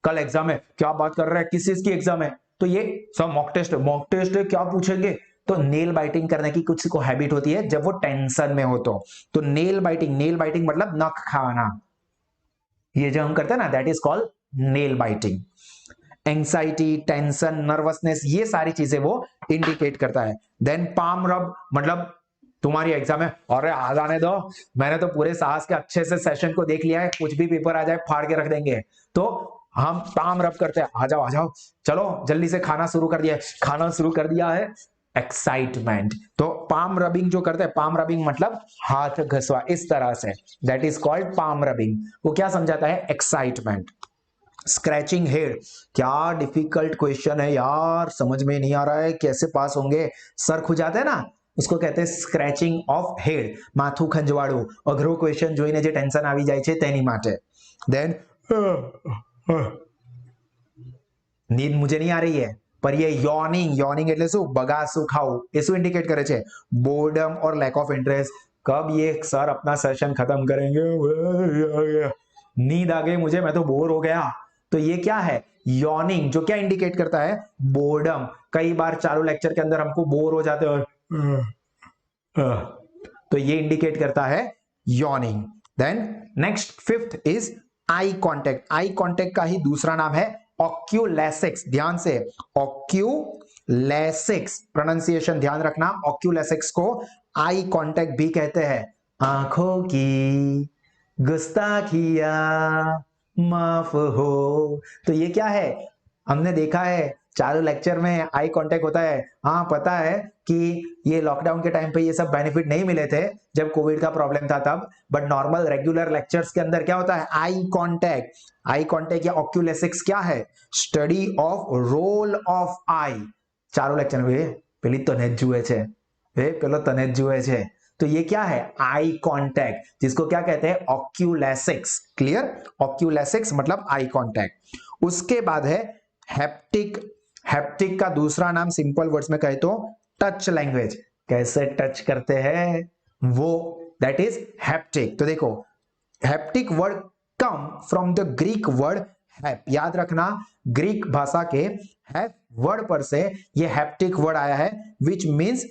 कल एग्जाम है, क्या बात कर रहा है, किस चीज की एग्जाम है, तो ये सब मॉक टेस्ट है, मॉक टेस्ट है, क्या पूछेंगे। तो नेल बाइटिंग करने की कुछ को हैबिट होती है जब वो टेंशन में हो तो नेल बाइटिंग, नेल बाइटिंग मतलब नख खाना, ये जो हम करते हैं ना, that is called nail biting. Anxiety, tension, nervousness, ये सारी चीजें वो इंडिकेट करता है। देन पाम रब, मतलब तुम्हारी एग्जाम है, अरे आ जाने दो, मैंने तो पूरे साहस के अच्छे से सेशन को देख लिया है, कुछ भी पेपर आ जाए फाड़ के रख देंगे, तो हम पाम रब करते हैं, आ जाओ चलो जल्दी से खाना शुरू कर दिया, खाना शुरू कर दिया है, एक्साइटमेंट। तो पाम रबिंग जो करते हैं, पाम रबिंग मतलब हाथ घसवा, इस तरह से, that is called palm rubbing. वो क्या समझाता है, एक्साइटमेंट। स्क्रैचिंग हेड, क्या डिफिकल्ट क्वेश्चन है यार, समझ में नहीं आ रहा है कैसे पास होंगे, सर खुजाते हैं ना, उसको कहते हैं સ્ક્રેચિંગ ઓફ હેડ, માથું ખંજવાળું, અઘરો ક્વેશ્ચન જોઈને જે ટેન્શન આવી જાય છે તેની માટે। देन નીંદ મુझे नहीं आ रही है, पर ये yawning, yawning એટલે શું, બગાસું ખાવું, એ શું ઇન્ડિકેટ કરે છે, બોર્ડમ और लैक ऑफ इंटरेस्ट, कब ये सर अपना सेशन खत्म करेंगे, नींद आ गई मुझे, मैं तो बोर हो गया। तो ये क्या है, यॉर्निंग, जो क्या इंडिकेट करता है, बोर्डम। कई बार चालू लेक्चर के अंदर हमको बोर हो जाते हैं, तो ये इंडिकेट करता है yawning. Then next fifth is eye contact. Eye contact का ही दूसरा नाम है ऑक्यूलेसिक्स, ध्यान से, ऑक्यूलेसिक्स, प्रोनाउंसिएशन ध्यान रखना, ऑक्यूलेसिक्स को आई कॉन्टेक्ट भी कहते हैं। आंखों की गुस्ताखिया माफ हो, तो ये क्या है, हमने देखा है चालू लेक्चर में आई कांटेक्ट होता है। हाँ पता है कि ये लॉकडाउन के टाइम पे ये सब बेनिफिट नहीं मिले थे जब कोविड का प्रॉब्लम था तब, बट नॉर्मल रेगुलर लेक्चर्स के अंदर क्या होता है, आई कांटेक्ट। आई कांटेक्ट या ऑक्यूलेसिक्स क्या है, स्टडी ऑफ रोल ऑफ आई। चालू लेक्चर में પેલી તને જ જુએ છે, પેલો તને જ જુએ છે, तो ये क्या है, आई कांटेक्ट, जिसको क्या कहते हैं, ऑक्यूलेसिक्स। क्लियर, ऑक्यूलेसिक्स मतलब आई कांटेक्ट। उसके बाद है हैप्टिक। हैप्टिक का दूसरा नाम सिंपल वर्ड्स में कहे तो टच लैंग्वेज, कैसे टच करते हैं वो, दैट इज हैप्टिक। तो देखो haptic word come from the Greek word hap, याद रखना ग्रीक भाषा के हैप वर्ड पर से ये हैप्टिक वर्ड आया है, विच मीन्स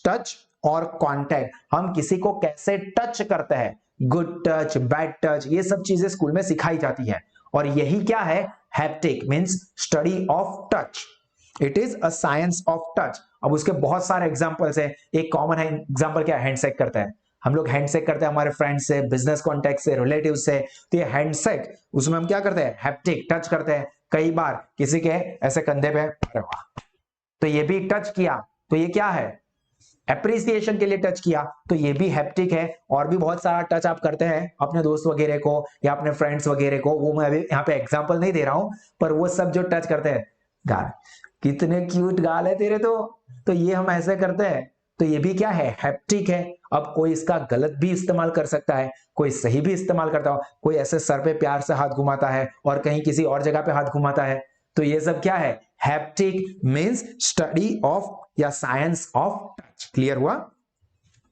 टच और कांटेक्ट। हम किसी को कैसे टच करते हैं, गुड टच, बैड टच, ये सब चीजें स्कूल में सिखाई जाती है, और यही क्या है, haptic means study of touch, it is a science of touch. अब उसके बहुत सारे एग्जांपल्स है, एक कॉमन है एग्जांपल क्या, हैंडशेक करते हैं हम लोग, हैंडशेक करते हैं हमारे फ्रेंड्स से, बिजनेस कॉन्टेक्ट से, रिलेटिव से, तो ये हैंडशेक, उसमें हम क्या करते हैं, हैप्टिक, टच करते हैं। कई बार किसी के ऐसे कंधे पे, अरे वाह, तो ये भी टच किया, तो ये क्या है, एप्रिसिएशन के लिए टच किया, तो ये भी हैप्टिक है। और भी बहुत सारा टच आप करते हैं अपने दोस्त वगैरह को या अपने फ्रेंड्स वगैरह को, वो मैं अभी यहाँ पे एग्जांपल नहीं दे रहा हूं, पर वो सब जो टच करते हैं, गाल, कितने क्यूट गाल है तेरे तो ये हम ऐसे करते हैं। तो ये भी क्या है, हैप्टिक है। अब कोई इसका गलत भी इस्तेमाल कर सकता है, कोई सही भी इस्तेमाल करता हो, कोई ऐसे सर पे प्यार से हाथ घुमाता है और कहीं किसी और जगह पे हाथ घुमाता है। तो ये सब क्या है, हैप्टिक मींस स्टडी ऑफ या साइंस ऑफ टच। क्लियर हुआ।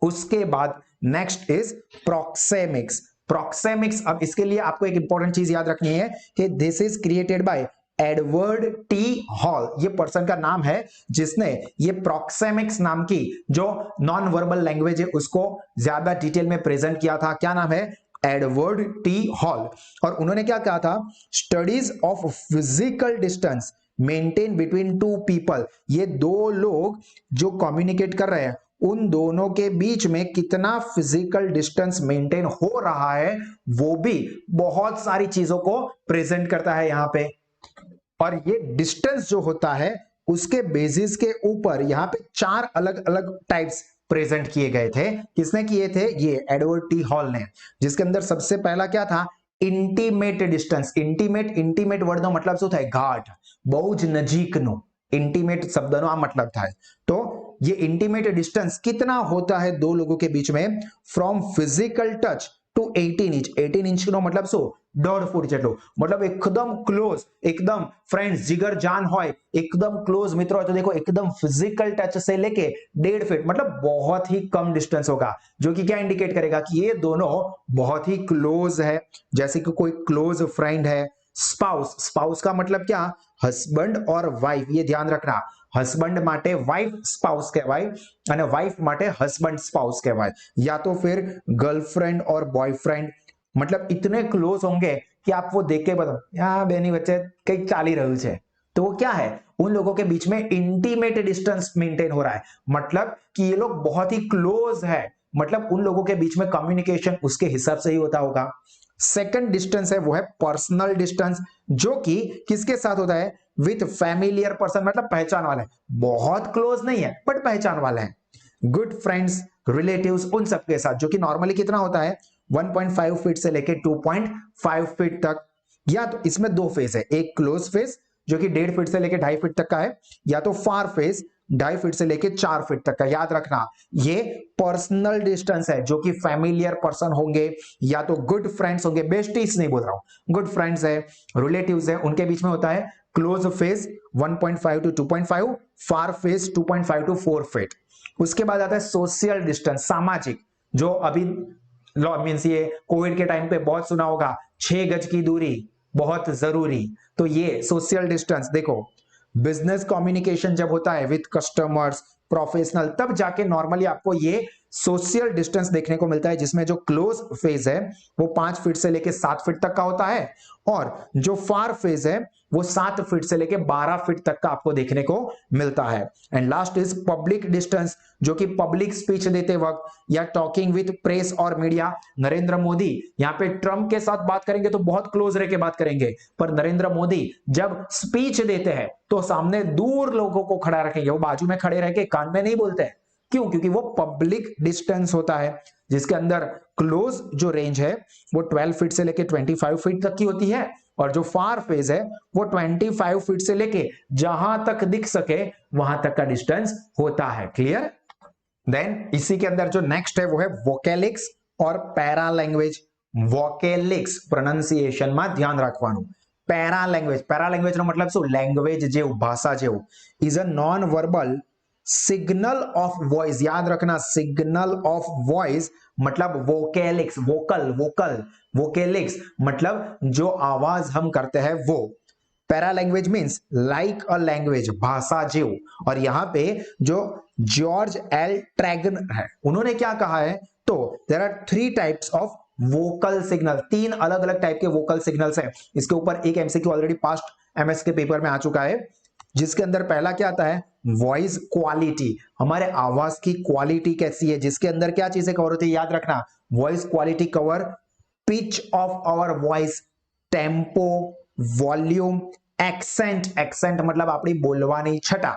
उसके बाद नेक्स्ट इज प्रोक्सेमिक्स। प्रोक्सेमिक्स, अब इसके लिए आपको एक इंपॉर्टेंट चीज याद रखनी है कि this is created by Edward T hall. ये पर्सन का नाम है जिसने ये प्रोक्सेमिक्स नाम की जो नॉन वर्बल लैंग्वेज है उसको ज्यादा डिटेल में प्रेजेंट किया था। क्या नाम है, एडवर्ड टी हॉल। और उन्होंने क्या कहा था, studies of physical distance maintain between two people. ये दो लोग जो कम्युनिकेट कर रहे हैं उन दोनों के बीच में कितना फिजिकल डिस्टेंस मेंटेन हो रहा है, वो भी बहुत सारी चीजों को प्रेजेंट करता है यहां पे। और ये डिस्टेंस जो होता है उसके बेसिस के ऊपर यहां पे 4 अलग अलग टाइप्स प्रेजेंट किए गए थे। किसने किए थे, ये एडवर्ड टी हॉल ने। जिसके अंदर सबसे पहला क्या था, intimate distance. Intimate, intimate word નો મતલબ શું થાય, ગાઢ, બહુ જ નજીકનું। इंटीमेट शब्दનો આ मतलब થાય। तो ये इंटीमेट डिस्टेंस कितना होता है दो लोगों के बीच में, from physical touch to 18 inch. 18 inch નો मतलब શું, 1.5 ફૂટ જેટલું। मतलब एकदम क्लोज, एकदम फ्रेंड्स जिगर जान હોય, एकदम क्लोज मित्र હોય तो देखो एकदम फिजिकल टच से लेके 1.5 फीट, मतलब बहुत ही कम डिस्टेंस होगा, जो कि क्या इंडिकेट करेगा कि ये दोनों बहुत ही क्लोज है। जैसे कि कोई क्लोज फ्रेंड है। स्पाउस, स्पाउस का मतलब क्या, हस्बैंड और वाइफ। ये ध्यान रखना, हस्बैंड माटे वाइफ स्पाउस कहवाय અને વાઇફ માટે હસબન્ડ સ્પાઉસ કહેવાય, या तो फिर गर्लफ्रेंड और बॉयफ्रेंड। मतलब इतने क्लोज होंगे कि आप वो देख के बताओ यहाँ बेनी वच्चे कई चाली રહ્યું છે। तो वो क्या है, उन लोगों के बीच में इंटीमेट डिस्टेंस मेंटेन हो रहा है, मतलब कि ये लोग बहुत ही क्लोज है। मतलब उन लोगों के बीच में कम्युनिकेशन उसके हिसाब से ही होता होगा। सेकंड डिस्टेंस है वो है पर्सनल डिस्टेंस, जो कि किसके साथ होता है, विथ फैमिलियर पर्सन, मतलब पहचान वाला है। बहुत क्लोज नहीं है बट पहचान वाला है। गुड फ्रेंड्स, रिलेटिव्स, उन सबके साथ, जो कि नॉर्मली कितना होता है, 1.5 फीट से लेके 2.5 फीट तक। या तो इसमें दो फेज है, एक क्लोज फेज जो कि 1.5 फीट से लेके 2.5 फीट तक का है, या तो फार फेज 2.5 फीट से लेके 4 फीट तक का। याद रखना ये पर्सनल डिस्टेंस है, जो कि फैमिलियर पर्सन होंगे या तो गुड फ्रेंड्स होंगे, बेस्टीज नहीं बोल रहा हूं, गुड फ्रेंड्स है, रिलेटिव्स है, उनके बीच में होता है close phase 1.5 to 2.5, far phase 2.5 to 4 feet. उसके बाद आता है सोशल डिस्टेंस, सामाजिक, जो अभी लॉ मीन्स ये कोविड के टाइम पे बहुत सुना होगा, 6 गज की दूरी बहुत जरूरी। तो ये सोशल डिस्टेंस, देखो बिजनेस कम्युनिकेशन जब होता है विद कस्टमर्स, प्रोफेशनल, तब जाके नॉर्मली आपको ये सोशल डिस्टेंस देखने को मिलता है, जिसमें जो क्लोज फेज है वो 5 फीट से लेके 7 फीट तक का होता है, और जो फार फेज है वो 7 फीट से लेके 12 फीट तक का आपको देखने को मिलता है। And last is public distance, जो कि पब्लिक स्पीच देते वक्त या टॉकिंग विद प्रेस और मीडिया। नरेंद्र मोदी यहाँ पे ट्रंप के साथ बात करेंगे तो बहुत क्लोज रह के बात करेंगे, पर नरेंद्र मोदी जब स्पीच देते हैं तो सामने दूर लोगों को खड़ा रखेंगे, वो बाजू में खड़े रह के कान में नहीं बोलते हैं। क्यों, क्योंकि वो पब्लिक डिस्टेंस होता है, जिसके अंदर क्लोज जो रेंज है वो 12 फीट से लेके 25 फीट तक की होती है, और जो फार फेज है वो 25 फीट से लेके जहां तक दिख सके वहां तक का डिस्टेंस होता है। क्लियर। देन इसी के अंदर जो नेक्स्ट है वो है वोकेलिक्स और पैरा लैंग्वेज। वोकेलिक्स प्रोनाउंसिएशन में ध्यान रखવાનું। पैरा लैंग्वेज, पैरा लैंग्वेज નો મતલબ શું, લેંગ્વેજ જેવું, ભાષા જેવું, is a non verbal signal of voice. याद रखना सिग्नल ऑफ वॉइस मतलब वोकेलिक्स, वोकल, वोकल, वोकेलिक्स मतलब जो आवाज हम करते हैं वो। Para language means like a language, भाषा जीव। और यहां पे जो जॉर्ज एल ट्रैगन है उन्होंने क्या कहा है, तो there are 3 types of vocal signal. 3 अलग अलग टाइप के वोकल सिग्नल्स हैं। इसके ऊपर एक एमसीक्यू ऑलरेडी पास्ट एमएस के पेपर में आ चुका है, जिसके अंदर पहला क्या आता है, वॉइस क्वालिटी, हमारे आवाज की क्वालिटी कैसी है, जिसके अंदर क्या चीजें कवर होती है, याद रखना voice quality cover pitch of our voice, tempo, volume, accent, accent मतलब अपनी बोलवानी छटा,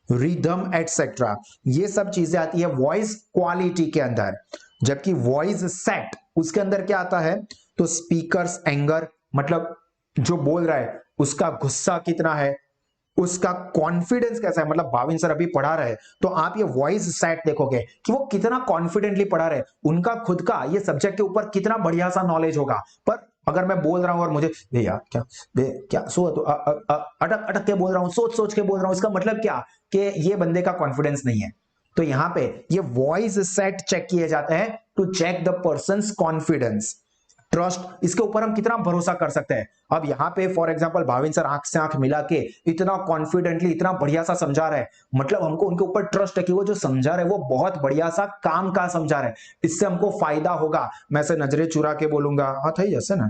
रिदम एटसेट्रा, ये सब चीजें आती है वॉइस क्वालिटी के अंदर। जबकि वॉइस सेट उसके अंदर क्या आता है, तो स्पीकर्स एंगर मतलब जो बोल रहा है उसका गुस्सा कितना है, उसका कॉन्फिडेंस कैसा है, मतलब भाविन सर अभी पढ़ा रहे तो आप ये वॉइस सेट देखोगे कि वो कितना कॉन्फिडेंटली पढ़ा रहे, उनका खुद का ये सब्जेक्ट के ऊपर कितना बढ़िया सा नॉलेज होगा। पर अगर मैं बोल रहा हूं और मुझे यार क्या सो तो अटक अटक के बोल रहा हूं, सोच सोच के बोल रहा हूं, इसका मतलब क्या कि ये बंदे का कॉन्फिडेंस नहीं है। तो यहां पे ये वॉइस सेट चेक किए जाते हैं to check the person's confidence, trust, इसके ऊपर हम कितना भरोसा कर सकते हैं। अब यहाँ पे फॉर एग्जांपल भाविन सर आंख से आंख मिला के इतना कॉन्फिडेंटली इतना बढ़िया सा समझा रहे हैं, मतलब हमको उनके ऊपर ट्रस्ट है कि वो जो समझा रहे हैं वो बहुत बढ़िया सा काम का समझा रहे हैं, इससे हमको फायदा होगा। मैं से नजरें चुरा के बोलूंगा हाँ थई जैसे ना,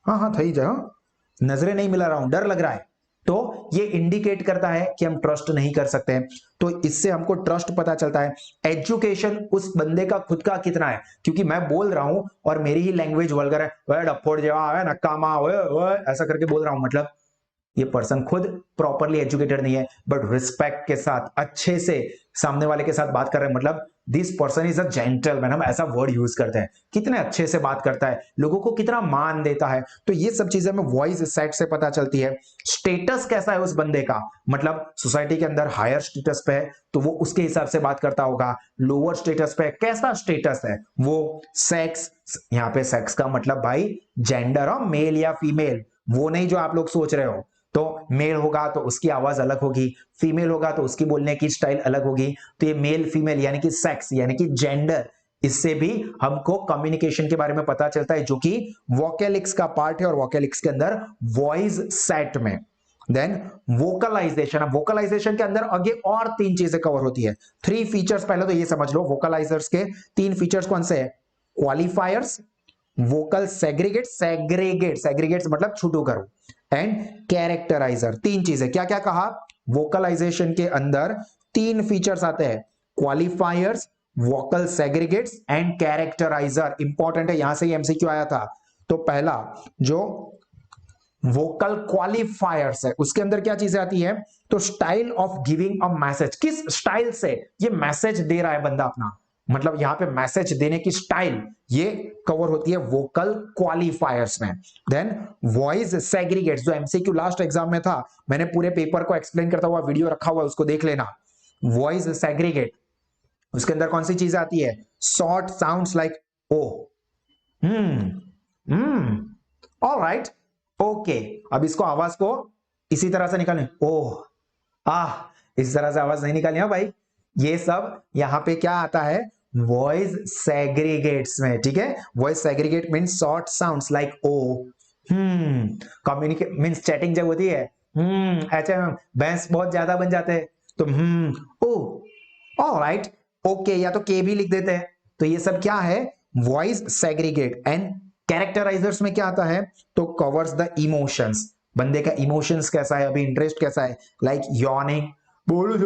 हाँ हाँ थई जाओ, नजरें नहीं मिला रहा हूं, डर लग रहा है, तो ये इंडिकेट करता है कि हम ट्रस्ट नहीं कर सकते हैं। तो इससे हमको ट्रस्ट पता चलता है। एजुकेशन उस बंदे का खुद का कितना है, क्योंकि मैं बोल रहा हूं और मेरी ही लैंग्वेज वल्गर है, वह डफोड़ जेवा है नक्कामा ओए ऐसा करके बोल रहा हूं, मतलब ये पर्सन खुद प्रॉपरली एजुकेटेड नहीं है, बट रिस्पेक्ट के साथ अच्छे से सामने वाले के साथ बात कर रहे हैं, मतलब this person is a gentleman, हम ऐसा वर्ड यूज करते हैं, कितने अच्छे से बात करता है, लोगों को कितना मान देता है। तो ये सब चीजें हमें वॉइस सेट से पता चलती है। स्टेटस कैसा है उस बंदे का, मतलब सोसाइटी के अंदर हायर स्टेटस पे है तो वो उसके हिसाब से बात करता होगा, लोअर स्टेटस पे कैसा स्टेटस है वो, सेक्स, यहाँ पे सेक्स का मतलब भाई जेंडर हो, मेल या फीमेल, वो नहीं जो आप लोग सोच रहे हो। तो मेल होगा तो उसकी आवाज अलग होगी, फीमेल होगा तो उसकी बोलने की स्टाइल अलग होगी। तो ये मेल फीमेल यानी कि सेक्स यानी कि जेंडर, इससे भी हमको कम्युनिकेशन के बारे में पता चलता है, जो कि वोकैलिक्स का पार्ट है और वोकैलिक्स के अंदर वॉइस सेट में। देन वोकलाइजेशन, अब वोकलाइजेशन के अंदर आगे और तीन चीजें कवर होती है, थ्री फीचर्स। पहले तो ये समझ लो वोकलाइजर्स के तीन फीचर्स कौन से है, क्वालिफायर्स, वोकल सेग्रीगेट, सेग्रीगेट्स मतलब छुटू करो, एंड कैरेक्टराइजर। तीन चीजें, क्या क्या कहा, वोकलाइजेशन के अंदर तीन फीचर्स आते हैं, qualifiers, vocal segregates and characteriser. Important है, यहां से ही एमसीक्यू आया था। तो पहला जो वोकल क्वालिफायर्स है उसके अंदर क्या चीजें आती है, तो style of giving a message, किस स्टाइल से ये मैसेज दे रहा है बंदा अपना, मतलब यहां पे मैसेज देने की स्टाइल ये कवर होती है वोकल क्वालिफायर्स में। देन वॉइस सेग्रीगेट्स, जो एमसीक्यू लास्ट एग्जाम में था, मैंने पूरे पेपर को एक्सप्लेन करता हुआ वीडियो रखा हुआ है, उसको देख लेना। वॉइस सेग्रीगेट, उसके अंदर कौन सी चीज आती है, short sounds like oh, alright, okay. अब इसको आवाज को इसी तरह से निकालने, ओह आह, इस तरह से आवाज नहीं निकालनी है भाई, ये सब यहां पे क्या आता है, वॉइस सेग्रीगेट्स में, ठीक है। Voice segregate means short sounds like oh, communicate means chatting जब होती है, ऐसे भैंस बहुत ज्यादा बन जाते हैं तो ओ, ऑलराइट, ओके, या तो के भी लिख देते हैं। तो ये सब क्या है, वॉइस सेग्रीगेट। एंड कैरेक्टराइजर्स में क्या आता है, तो कवर्स द इमोशंस, बंदे का इमोशंस कैसा है, अभी इंटरेस्ट कैसा है, लाइक यॉर्निंग, बोलो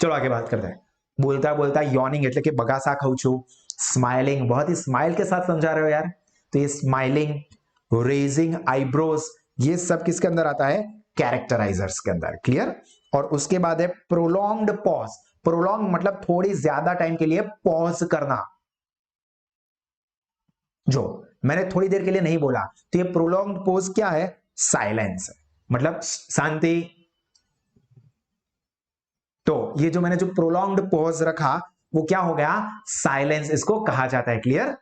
चलो आगे बात करते हैं। बोलता बोलता यॉर्निंग એટલે કે બગાસા ખાઉં છું, स्माइलिंग, बहुत ही स्माइल के साथ समझा रहे हो यार, तो ये स्माइलिंग, रेजिंग आईब्रोज, ये सब किसके अंदर आता है, कैरेक्टराइजर्स के अंदर, क्लियर। और उसके बाद है प्रोलॉन्ग्ड पॉज, प्रोलॉन्ग मतलब थोड़ी ज्यादा टाइम के लिए पॉज करना, जो मैंने थोड़ी देर के लिए नहीं बोला, तो ये प्रोलॉन्ग्ड पॉज क्या है, साइलेंस, मतलब शांति। तो ये जो मैंने जो प्रोलॉन्ग्ड पॉज रखा वो क्या हो गया, साइलेंस इसको कहा जाता है, क्लियर।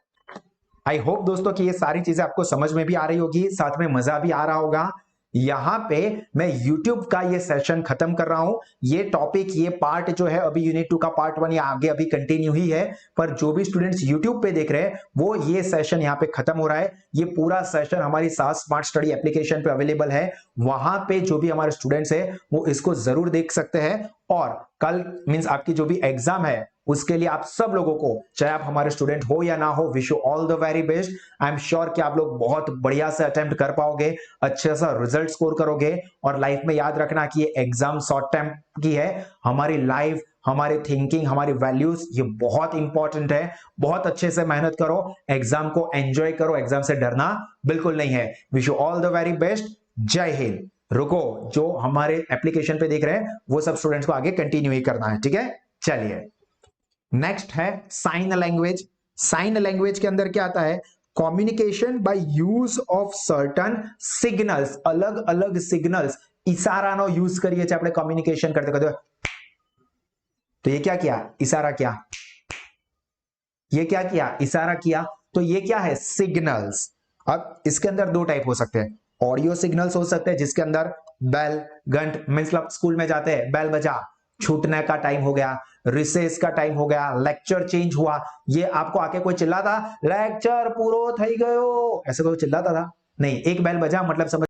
आई होप दोस्तों कि ये सारी चीजें आपको समझ में भी आ रही होगी, साथ में मजा भी आ रहा होगा। यहां पे मैं YouTube का ये सेशन खत्म कर रहा हूं, ये टॉपिक ये पार्ट जो है अभी यूनिट 2 का पार्ट 1 या आगे अभी कंटिन्यू ही है, पर जो भी स्टूडेंट्स YouTube पे देख रहे हैं वो ये सेशन यहां पे खत्म हो रहा है। ये पूरा सेशन हमारी सास स्मार्ट स्टडी एप्लीकेशन पे अवेलेबल है, वहां पे जो भी हमारे स्टूडेंट्स है वो इसको जरूर देख सकते हैं। और कल मींस आपकी जो भी एग्जाम है उसके लिए आप सब लोगों को, चाहे आप हमारे स्टूडेंट हो या ना हो, wish you all the very best. I am sure कि आप लोग बहुत बढ़िया से अटेम्प्ट कर पाओगे, अच्छे सा रिजल्ट स्कोर करोगे। और लाइफ में याद रखना कि ये एग्जाम शॉर्ट टाइम की है, हमारी लाइफ, हमारी थिंकिंग, हमारी वैल्यूज ये बहुत इंपॉर्टेंट है। बहुत अच्छे से मेहनत करो, एग्जाम को एंजॉय करो, एग्जाम से डरना बिल्कुल नहीं है। Wish you all the very best, जय हिंद। रुको, जो हमारे एप्लीकेशन पे देख रहे हैं वो सब स्टूडेंट्स को आगे कंटिन्यू ही करना है, ठीक है। चलिए नेक्स्ट है साइन लैंग्वेज। साइन लैंग्वेज के अंदर क्या आता है, communication by use of certain signals, અલગ અલગ સિગ્નલ્સ, ઇશારાનો યુઝ કરીએ છીએ આપણે કોમ્યુનિકેશન करते करते। तो ये क्या किया, इशारा किया, ये क्या किया, इशारा किया, तो ये क्या है, सिग्नल्स। अब इसके अंदर दो टाइप हो सकते हैं, ऑडियो सिग्नल्स हो सकते हैं जिसके अंदर बेल घंट, मतलब स्कूल में जाते हैं बेल बजा, छूटने का टाइम हो गया, रिसेस का टाइम हो गया, लेक्चर चेंज हुआ, ये आपको आके कोई चिल्लाता लेक्चर पूरो થઈ ગયો, ऐसे कोई चिल्लाता था नहीं, एक बेल बजा मतलब समझ